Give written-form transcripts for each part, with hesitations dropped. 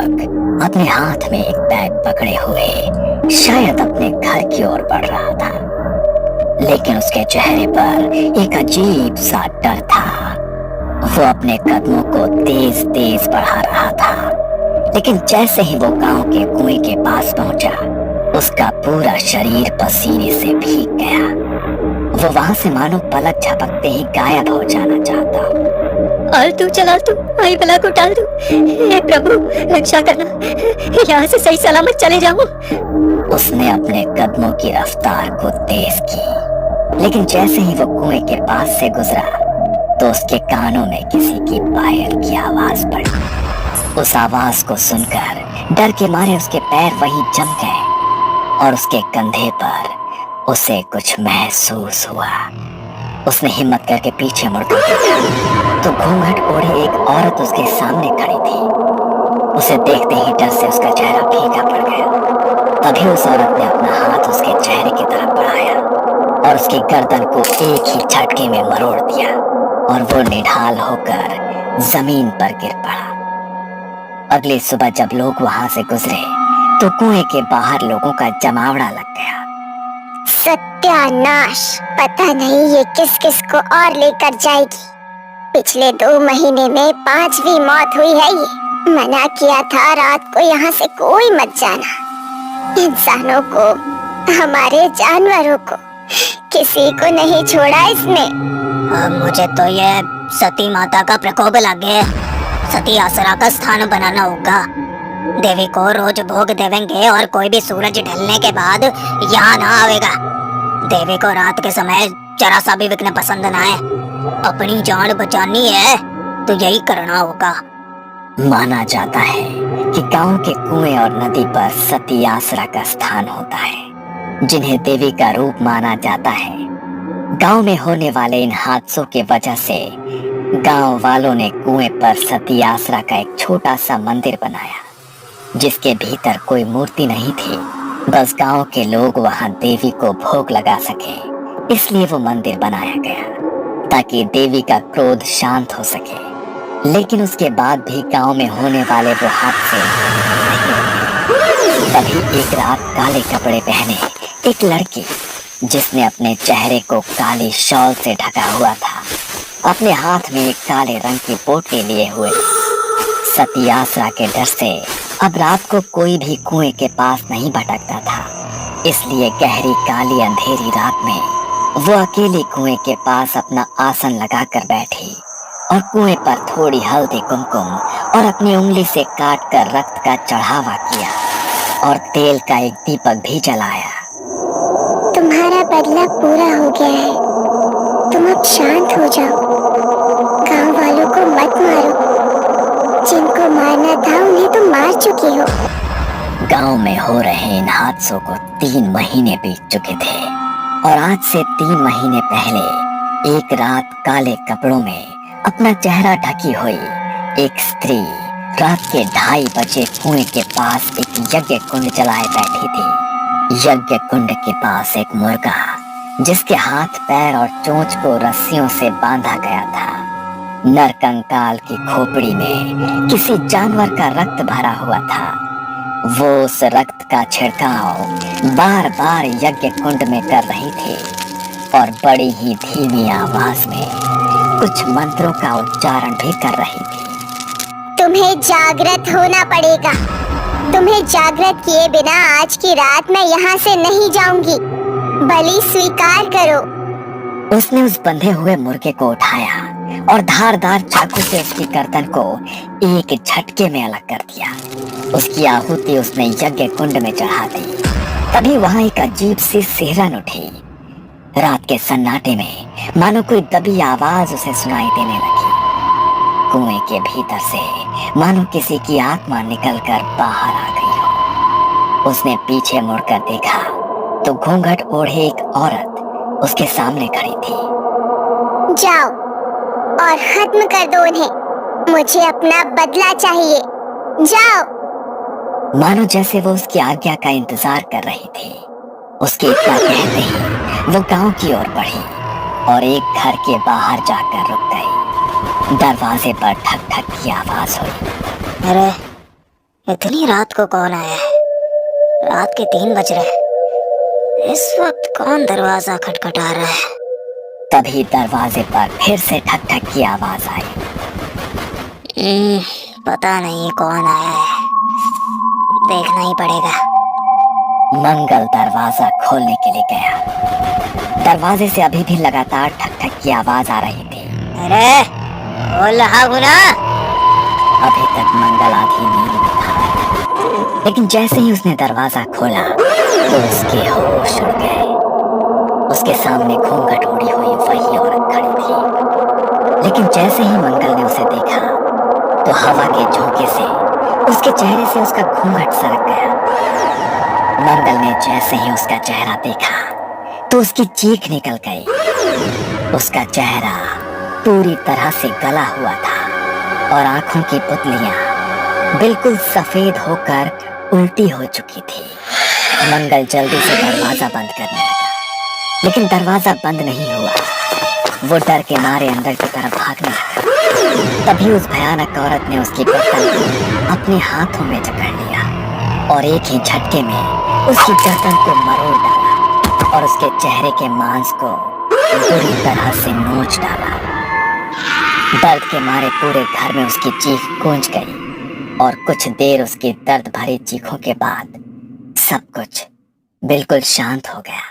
युवक अपने हाथ में एक बैग पकड़े हुए शायद अपने घर की ओर बढ़ रहा था, लेकिन उसके चेहरे पर एक अजीब सा डर था। वो अपने कदमों को तेज तेज बढ़ा रहा था, लेकिन जैसे ही वो गांव के कुएं के पास पहुंचा, उसका पूरा शरीर पसीने से भीग गया। वो वहां से मानो पलक झपकते ही गायब हो जाना चाहता। आलतू चला तू, आई बला को टाल दू, हे प्रभु रक्षा करना, यहाँ से सही सलामत चले जाऊं। उसने अपने कदमों की रफ्तार को तेज की, लेकिन जैसे ही वो कुएं के पास से गुजरा तो उसके कानों में किसी की पायल की आवाज पड़ी। उस आवाज को सुनकर डर के मारे उसके पैर वहीं जम गए और उसके कंधे पर उसे कुछ महसूस हुआ। उसने हिम्मत करके पीछे मुड़कर देखा तो घूंघट ओढ़े एक औरत उसके सामने खड़ी थी। उसे देखते ही डर से उसका चेहरा फीका पड़ गया। तभी उस औरत ने अपना हाथ उसके चेहरे की तरफ बढ़ाया और उसकी गर्दन को एक ही झटके में मरोड़ दिया और वो निढाल होकर जमीन पर गिर पड़ा। अगली सुबह जब लोग वहां से गुजरे तो कुएं के बाहर लोगों का जमावड़ा लग गया। सत्यानाश, पता नहीं ये किस किस को और लेकर जाएगी। पिछले 2 महीने में 5वीं मौत हुई है ये। मना किया था रात को यहाँ से कोई मत जाना। इंसानों को, हमारे जानवरों को, किसी को नहीं छोड़ा इसने। मुझे तो ये सती माता का प्रकोप लगे। सती आसरा का स्थान बनाना होगा। देवी को रोज भोग देवेंगे और कोई भी सूरज ढलने के बाद यहाँ ना आवेगा। देवी को रात के समय जरा सा भी विघ्न पसंद ना है। अपनी जान बचानी है तो यही करना होगा। माना जाता है कि गांव के कुएं और नदी पर सती आसरा का स्थान होता है, जिन्हें देवी का रूप माना जाता है। गांव में होने वाले इन हादसों की वजह से गांव वालों ने कुएं पर सती आसरा का एक छोटा सा मंदिर बनाया, जिसके भीतर कोई मूर्ति नहीं थी। बस गांव के लोग वहां देवी को भोग लगा सके, इसलिए वो मंदिर बनाया गया ताकि देवी का क्रोध शांत हो सके। लेकिन उसके बाद भी गांव में होने वाले वो हादसे नहीं रुके। तभी एक रात काले कपड़े पहने एक लड़की, जिसने अपने चेहरे को काली शॉल से ढका हुआ था, अपने हाथ में एक काले रंग की पोटली लिए हुए, सती आसरा के डर से अब रात को कोई भी कुएं के पास नहीं भटकता था। इसलिए गहरी काली अंधेरी रात में वो अकेली कुएं के पास अपना आसन लगाकर बैठी और कुएं पर थोड़ी हल्दी कुमकुम और अपनी उंगली से काट कर रक्त का चढ़ावा किया और तेल का एक दीपक भी जलाया। तुम्हारा बदला पूरा हो गया है, तुम अब शांत हो जाओ। गांव वालों को मत मारो, जिनको मारना था उन्हें तो मार चुकी हो। गांव में हो रहे इन हादसों को 3 महीने बीत चुके थे और आज से 3 महीने पहले एक रात काले कपड़ों में अपना चेहरा ढकी हुई एक स्त्री रात के 2:30 बजे कुएं के पास एक यज्ञ कुंड जलाए बैठी थी। यज्ञ कुंड के पास एक मुर्गा, जिसके हाथ पैर और चोंच को रस्सियों से बांधा गया था, नरकंकाल की खोपड़ी में किसी जानवर का रक्त भरा हुआ था। वो उस रक्त का छिड़काव बार बार यज्ञ कुंड में कर रही थी और बड़ी ही धीमी आवाज में कुछ मंत्रों का उच्चारण भी कर रही थी। तुम्हें जागृत होना पड़ेगा। तुम्हें जागृत किए बिना आज की रात मैं यहाँ से नहीं जाऊंगी। बलि स्वीकार करो। उसने उस बंधे हुए मुर्गे को उठाया और धारदार चाकू से उसकी गर्दन को एक झटके में अलग कर दिया। उसकी आहुति उसने यज्ञ कुंड में चढ़ा दी। तभी वहां एक अजीब सी सिहरन उठी। रात के सन्नाटे में मानो कोई दबी आवाज उसे सुनाई देने लगी। कुएं के भीतर से मानो किसी की आत्मा निकलकर बाहर आ गई हो। उसने पीछे मुड़कर देखा तो घूंघट ओढ़े एक औरत उसके सामने खड़ी थी। जाओ और खत्म कर दो उन्हें। मुझे अपना बदला चाहिए। जाओ। मानो जैसे वो उसकी आज्ञा का इंतजार कर रही थी। उसके इतना कहते ही वो गांव की ओर बढ़ी और एक घर के बाहर जाकर रुक गई। दरवाजे पर ठक ठक की आवाज हुई। अरे इतनी रात को कौन आया है? रात के 3 बज रहे। इस वक्त कौन दरवाजा खटखटा रहा है? तभी दरवाजे पर फिर से ठक ठक की आवाज आई। पता नहीं कौन आया है, देखना ही पड़ेगा। मंगल दरवाजा खोलने के लिए गया। दरवाजे से अभी भी लगातार ठक ठक की आवाज आ रही थी। अरे बोल रहा हूं ना। अभी तक मंगल आधी नींद में था, लेकिन जैसे ही उसने दरवाजा खोला तो उसके होश उड़ गए। उसके सामने घूंघट ओढ़ी हुई वही औरत खड़ी थी, लेकिन जैसे ही मंगल ने उसे देखा तो हवा के झोंके से उसके चेहरे से उसका घूंघट सरक गया। मंगल ने जैसे ही उसका चेहरा देखा तो उसकी चीख निकल गई। उसका चेहरा पूरी तरह से गला हुआ था और आंखों की पुतलियां बिल्कुल सफेद होकर उल्टी हो चुकी थी। मंगल जल्दी से दरवाजा बंद करने लगा, लेकिन दरवाजा बंद नहीं हुआ। वो डर के मारे अंदर की तरफ भागने लगा। तभी उस भयानक औरत ने उसकी गर्दन को अपने हाथों में जकड़ लिया और एक ही झटके में उसकी गर्दन को मरोड़ डाला और उसके चेहरे के मांस को बुरी तरह से नोच डाला। दर्द के मारे पूरे घर में उसकी चीख गूंज गई और कुछ देर उसकी दर्द भरी चीखों के बाद सब कुछ बिल्कुल शांत हो गया।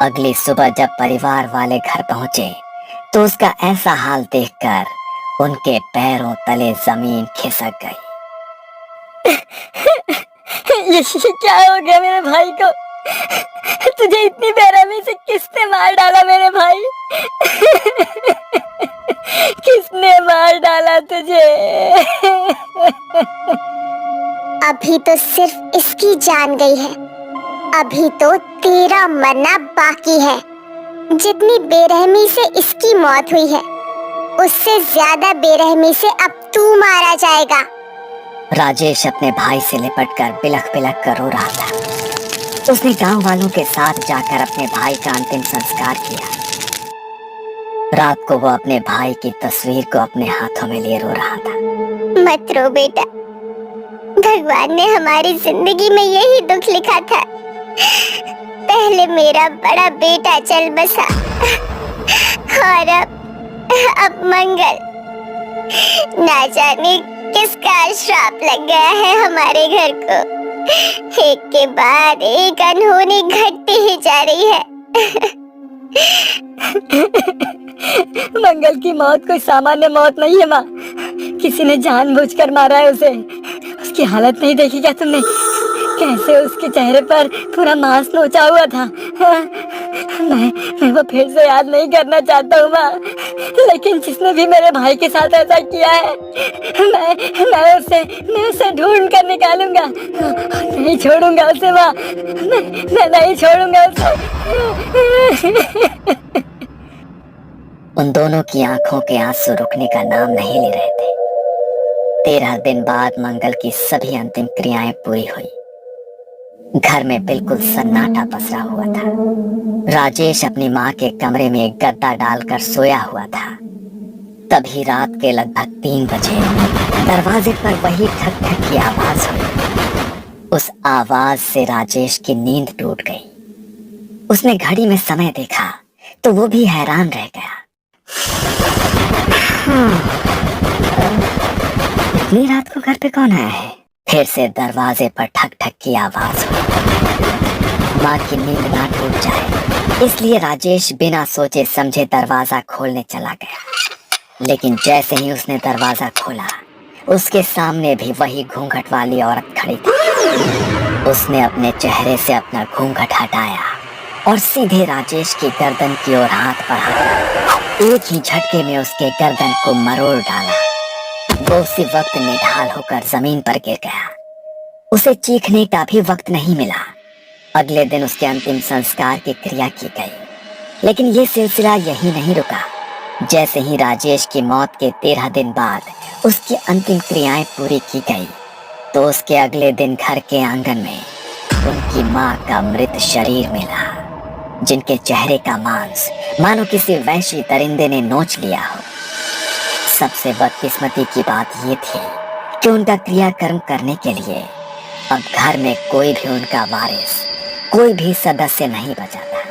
अगली सुबह जब परिवार वाले घर पहुंचे तो उसका ऐसा हाल देखकर उनके पैरों तले जमीन खिसक गई। ये क्या हो गया मेरे भाई को? तुझे इतनी बेरहमी से किसने मार डाला मेरे भाई? किसने मार डाला तुझे? अभी तो सिर्फ इसकी जान गई है, अभी तो तेरा मरना बाकी है। जितनी बेरहमी से इसकी मौत हुई है, उससे ज्यादा बेरहमी से अब तू मारा जाएगा। राजेश अपने भाई से लिपटकर बिलख बिलख कर रो रहा था। उसने गांव वालों के साथ जाकर अपने भाई का अंतिम संस्कार किया। रात को वो अपने भाई की तस्वीर को अपने हाथों में लिए रो रहा था। मत रो बेटा, भगवान ने हमारी जिंदगी में यही दुख लिखा था। पहले मेरा बड़ा बेटा चल बसा और अब मंगल। ना जाने किसका श्राप लग गया है हमारे घर को। एक के बाद एक अनहोनी घटती ही जा रही है। मंगल की मौत कोई सामान्य मौत नहीं है माँ। किसी ने जानबूझकर मारा है उसे। उसकी हालत नहीं देखी क्या तुमने? कैसे उसके चेहरे पर पूरा मांस नोचा हुआ था। मैं वो फिर से याद नहीं करना चाहता हूँ माँ, लेकिन जिसने भी मेरे भाई के साथ ऐसा किया है, मैं उसे ढूंढ कर निकालूंगा। नहीं छोड़ूंगा उसे माँ, मैं नहीं छोड़ूंगा उसे। उन दोनों की आंखों के आंसू रुकने का नाम नहीं ले रहे थे। 13 दिन बाद मंगल की सभी अंतिम क्रियाएं पूरी हुई। घर में बिल्कुल सन्नाटा पसरा हुआ था। राजेश अपनी माँ के कमरे में एक गद्दा डालकर सोया हुआ था। तभी रात के लगभग 3 बजे दरवाजे पर वही ठक ठक की आवाज हुई। उस आवाज से राजेश की नींद टूट गई। उसने घड़ी में समय देखा तो वो भी हैरान रह गया। इतनी रात को घर पे कौन आया है? फिर से दरवाजे पर ठक ठक की आवाज हुई। माँ की नींद ना टूट जाए इसलिए राजेश बिना सोचे समझे दरवाजा खोलने चला गया। लेकिन जैसे ही उसने दरवाजा खोला, उसके सामने भी वही घूंघट वाली औरत खड़ी थी। उसने अपने चेहरे से अपना घूंघट हटाया और सीधे राजेश की गर्दन की ओर हाथ बढ़ाया। एक ही झटके में उसके गर्दन को मरोड़ डाला। वो उसी वक्त निढाल होकर जमीन पर गिर गया। उसे चीखने का भी वक्त नहीं मिला। अगले दिन उसके अंतिम संस्कार की क्रिया की गई, लेकिन ये सिलसिला यही नहीं रुका। जैसे ही राजेश की मौत के 13 दिन बाद उसकी अंतिम क्रियाएं पूरी की गई, तो उसके अगले दिन घर के आंगन में उनकी माँ का मृत शरीर मिला, जिनके चेहरे का मांस मानो किसी वहशी दरिंदे ने नोच लिया हो। सबसे बदकिस्मती की बात ये थी कि उनका क्रियाकर्म करने के लिए अब घर में कोई भी उनका वारिस, कोई भी सदस्य नहीं बचा था।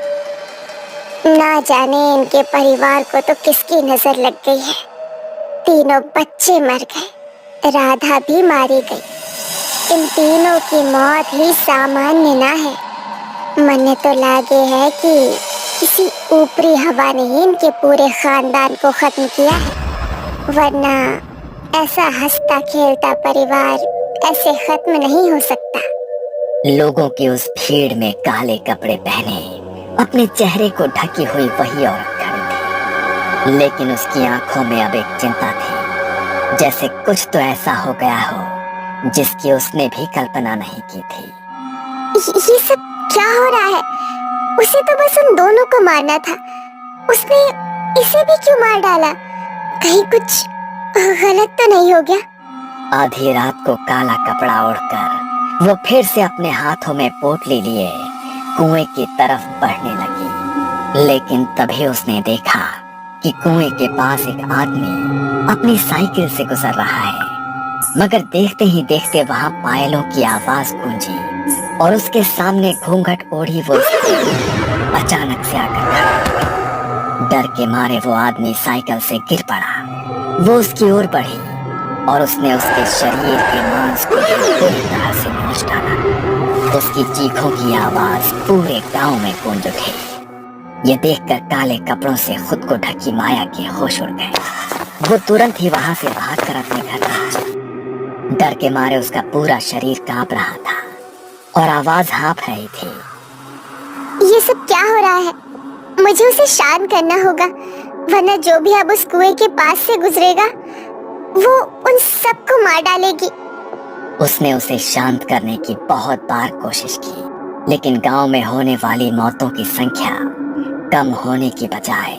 ना जाने इनके परिवार को तो किसकी नजर लग गई है। तीनों बच्चे मर गए, राधा भी मारी गई। इन तीनों की मौत ही सामान्य ना है। मन तो लागे है कि किसी ऊपरी हवा ने ही इनके पूरे खानदान को खत्म किया है, वरना ऐसा हंसता खेलता परिवार ऐसे खत्म नहीं हो सकता। लोगों की उस भीड़ में काले कपड़े पहने अपने चेहरे को ढकी हुई वही औरत खड़ी थी, लेकिन उसकी आंखों में अब एक चिंता थी, जैसे कुछ तो ऐसा हो गया हो जिसकी उसने भी कल्पना नहीं की थी। ये सब क्या हो रहा है? उसे तो बस उन दोनों को मारना था, उसने इसे भी क्यों मार डाला? कहीं कुछ गलत तो नहीं हो गया? आधी रात को काला कपड़ा ओढ़कर वो फिर से अपने हाथों में पोटली लिए कुएं की तरफ बढ़ने लगी, लेकिन तभी उसने देखा कि कुएं के पास एक आदमी अपनी साइकिल से गुजर रहा है। मगर देखते ही देखते वहां पायलों की आवाज गूंजी और उसके सामने घूंघट ओढ़ी वो स्त्री अचानक से आकर खड़ी। डर के मारे वो आदमी साइकिल से गिर पड़ा। वो उसकी ओर बढ़ी और उसने उसके शरीर के मांस को पूरी तरह से नोच डाला। उसकी चीखों की आवाज पूरे गांव में गूंज उठी। ये देखकर काले कपड़ों से खुद को ढकी माया के होश उड़ गए। वो तुरंत ही वहां से भागकर अपने घर पहुंचा। डर के मारे उसका पूरा शरीर कांप रहा था और आवाज हाँफ रही थी। ये सब क्या हो रहा है? मुझे उसे शांत करना होगा, वरना जो भी अब उस कुएं के पास से गुजरेगा वो उन सबको मार डालेगी। उसने उसे शांत करने की बहुत बार कोशिश की, लेकिन गांव में होने वाली मौतों की संख्या कम होने की बजाय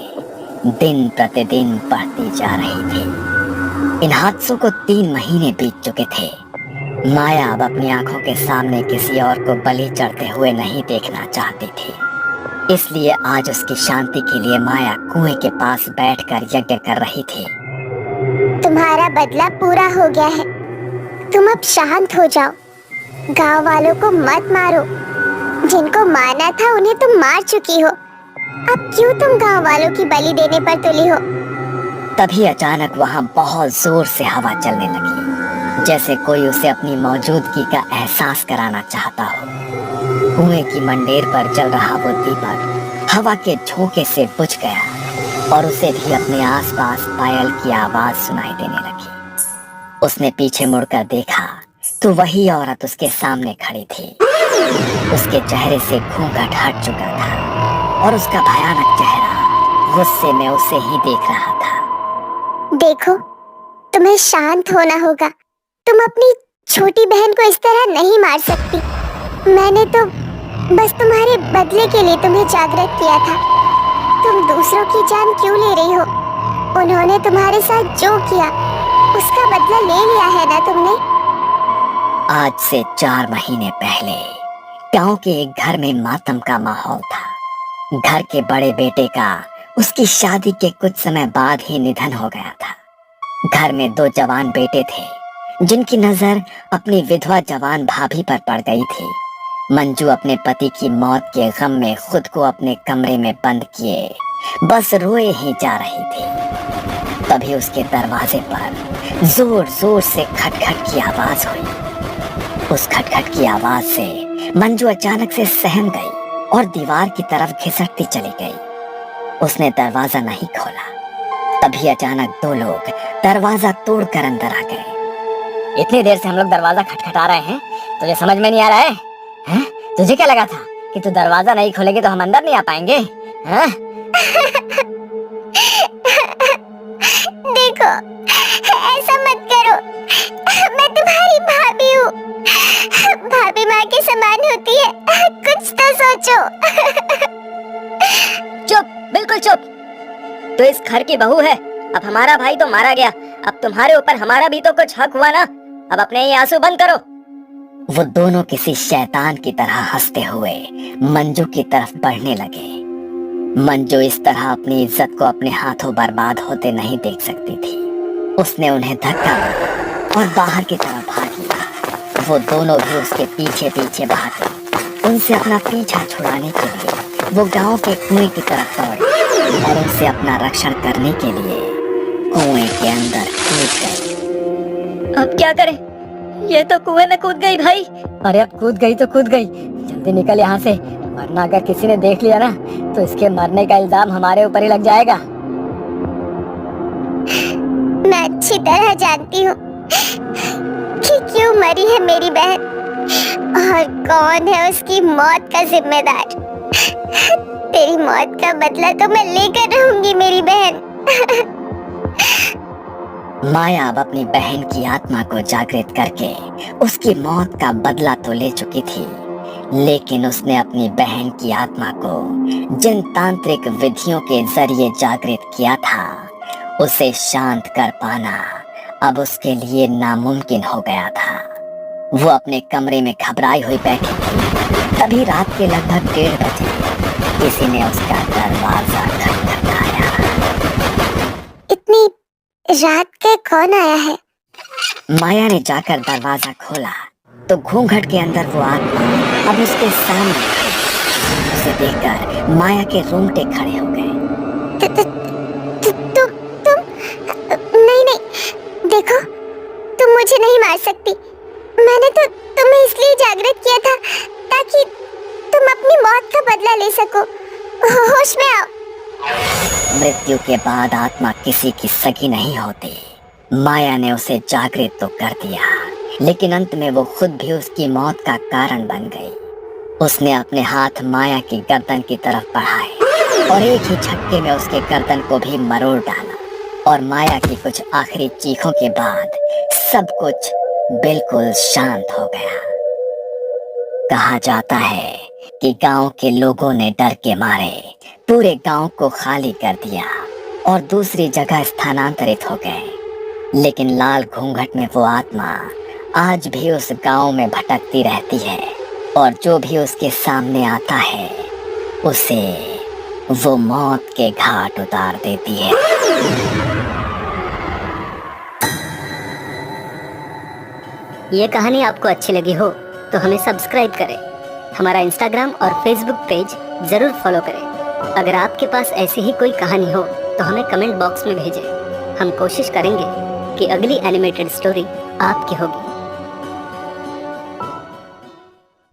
दिन प्रतिदिन बढ़ती जा रही थी। इन हादसों को 3 महीने बीत चुके थे। माया अब अपनी आंखों के सामने किसी और को बलि चढ़ते हुए नहीं देखना चाहती थी, इसलिए आज उसकी शांति के लिए माया कुएं के पास बैठकर यज्ञ कर रही थी। तुम्हारा बदला पूरा हो गया है, तुम अब शांत हो जाओ। गांव वालों को मत मारो, जिनको मारना था उन्हें तुम मार चुकी हो। अब क्यों तुम गांव वालों की बलि देने पर तुली हो? तभी अचानक वहां बहुत जोर से हवा चलने लगी, जैसे कोई उसे अपनी मौजूदगी का एहसास कराना चाहता हो। कुएं की मंडेर पर जल रहा वो दीपक हवा के झोंके से बुझ गया और उसे भी अपने आसपास पायल की आवाज सुनाई देने लगी। उसने पीछे मुड़कर देखा तो वही औरत उसके सामने खड़ी थी। उसके चेहरे से घूंघट हट चुका था और उसका भयानक चेहरा गुस्से में उसे ही देख रहा था। देखो, तुम्हें शांत होना होगा। तुम अपनी छोटी बहन को इस तरह नहीं मार सकती। मैंने तो बस तुम्हारे बदले के लिए तुम्हें जागृत किया था। तुम दूसरों की जान क्यों ले रही हो? उन्होंने तुम्हारे साथ जो किया उसका बदला ले लिया है ना तुमने? आज से 4 महीने पहले गांव के एक घर में मातम का माहौल था। घर के बड़े बेटे का उसकी शादी के कुछ समय बाद ही निधन हो गया था। घर में 2 जवान बेटे थे जिनकी नजर अपनी विधवा जवान भाभी पर पड़ गई थी। मंजू अपने पति की मौत के गम में खुद को अपने कमरे में बंद किए बस रोए ही जा रही थी। तभी उसके दरवाजे पर जोर जोर से खटखट की आवाज हुई। उस खटखट की आवाज से मंजू अचानक से सहम गई और दीवार की तरफ घिसटती चली गई। उसने दरवाजा नहीं खोला। तभी अचानक 2 लोग दरवाजा तोड़कर अंदर आ गए। इतनी देर से हम लोग दरवाजा खटखटा रहे हैं, तुझे समझ में नहीं आ रहा है? हैं? तुझे क्या लगा था कि तू दरवाजा नहीं खोलेगी तो हम अंदर नहीं आ पाएंगे? हैं? देखो, ऐसा मत करो। मैं तुम्हारी भाभी हूँ। भाभी माँ के समान होती है। कुछ तो सोचो। चुप, बिल्कुल चुप। तो इस घर की बहू है। अब हमारा भाई तो मारा गया, अब तुम्हारे ऊपर हमारा भी तो कुछ हक हुआ ना। अब अपने ये आंसू बंद करो। वो दोनों किसी शैतान की तरह हंसते हुए मंजू की तरफ बढ़ने लगे। मंजू इस तरह अपनी इज्जत को अपने हाथों बर्बाद होते नहीं देख सकती थी। उसने उन्हें धक्का मारा और बाहर की तरफ भागी। वो दोनों भी उसके पीछे पीछे भागे। उनसे अपना पीछा छुड़ाने के लिए वो गांव के कुएं की तरफ दौड़े और उनसे अपना रक्षण करने के लिए कुएं के अंदर कूद गए। अब क्या करें? ये तो कुएं में कूद गई भाई। अरे अब कूद गई तो कूद गई, जल्दी निकल यहाँ से, वरना अगर किसी ने देख लिया ना तो इसके मरने का इल्जाम हमारे ऊपर ही लग जाएगा। मैं अच्छी तरह जानती हूँ कि क्यों मरी है मेरी बहन और कौन है उसकी मौत का जिम्मेदार। तेरी मौत का बदला तो मैं लेकर रहूंगी मेरी बहन। माया अब अपनी बहन की आत्मा को जागृत करके उसकी मौत का बदला तो ले चुकी थी, लेकिन उसने अपनी बहन की आत्मा को जिन तांत्रिक विधियों के जरिए जागृत किया था उसे शांत कर पाना अब उसके लिए नामुमकिन हो गया था। वो अपने कमरे में घबराई हुई बैठी थी। तभी रात के लगभग 1:30 बजे किसी ने उसका दरवाजा खटखटाया। इतनी रात के कौन आया है? माया ने जाकर दरवाजा खोला तो घूंघट के अंदर वो आत्मा अब उसके सामने खड़ी। उसे देखकर माया के रोंगटे खड़े हो गए। तुम नहीं, देखो, तुम मुझे नहीं मार सकती। मैंने तो तुम्हें इसलिए जागृत किया था ताकि तुम अपनी मौत का बदला ले सको। होश में आओ। मृत्यु के बाद आत्मा किसी की सगी नहीं होती। माया ने उसे जागृत तो कर दिया, लेकिन अंत में वो खुद भी उसकी मौत का कारण बन गई। उसने अपने हाथ माया की गर्दन की तरफ बढ़ाए और एक ही झटके में उसके गर्दन को भी मरोड़ डाला और माया की कुछ आखिरी चीखों के बाद सब कुछ बिल्कुल शांत हो गया। कहा जाता है कि गांव के लोगों ने डर के मारे पूरे गांव को खाली कर दिया और दूसरी जगह स्थानांतरित हो गए, लेकिन लाल घूंघट में वो आत्मा आज भी उस गांव में भटकती रहती है और जो भी उसके सामने आता है उसे वो मौत के घाट उतार देती है। ये कहानी आपको अच्छी लगी हो तो हमें सब्सक्राइब करें, हमारा इंस्टाग्राम और फेसबुक पेज जरूर फॉलो करें। अगर आपके पास ऐसी ही कोई कहानी हो तो हमें कमेंट बॉक्स में भेजें। हम कोशिश करेंगे कि अगली एनिमेटेड स्टोरी आपकी होगी।